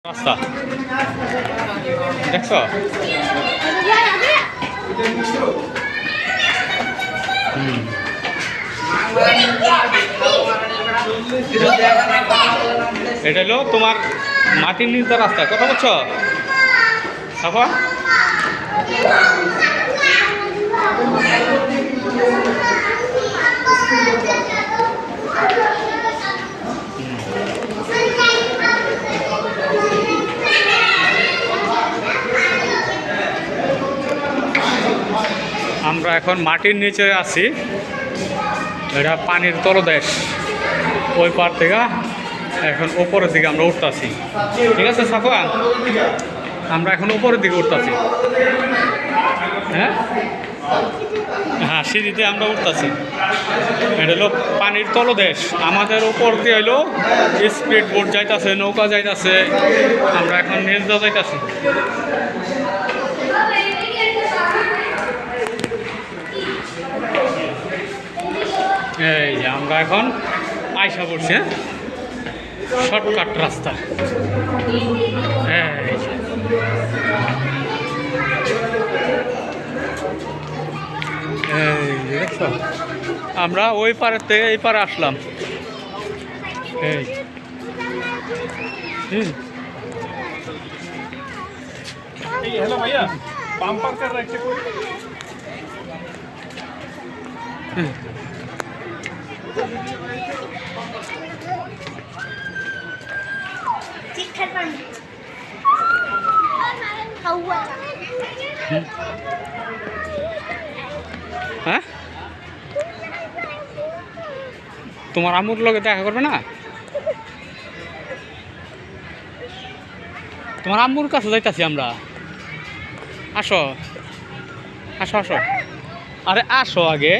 রাস্তা দেখছ এটা হলো তোমার মাটির নিচে রাস্তা কথা বলছো সাফা আমরা এখন মাটির নিচে আছি এটা পানির তলদেশ ওই পার থেকে এখন উপরের দিকে আমরা উঠতেছি ঠিক আছে সাফা আমরা এখন উপরের দিকে উঠতেছি হ্যাঁ হ্যাঁ সিঁড়িতে আমরা উঠতেছি এটা হলো পানির তলদেশ আমাদের উপর দিয়ে হলো স্পিড বোট যাইতেছে নৌকা যাইতেছে আমরা এখন নিচ দিয়ে যাইতেছি এই যে আমরা এখন আইসা পড়ছি শর্টকাট রাস্তা দেখছো আমরা ওই পারের থেকে এই পারে আসলাম এই हेलो भैया बम्पर कर रहे थे হ্যাঁ তোমার আম্মুর লগে দেখা করবে না তোমার আম্মুর কাছে যাইতাছি আমরা আসো আসো আসো আরে আসো আগে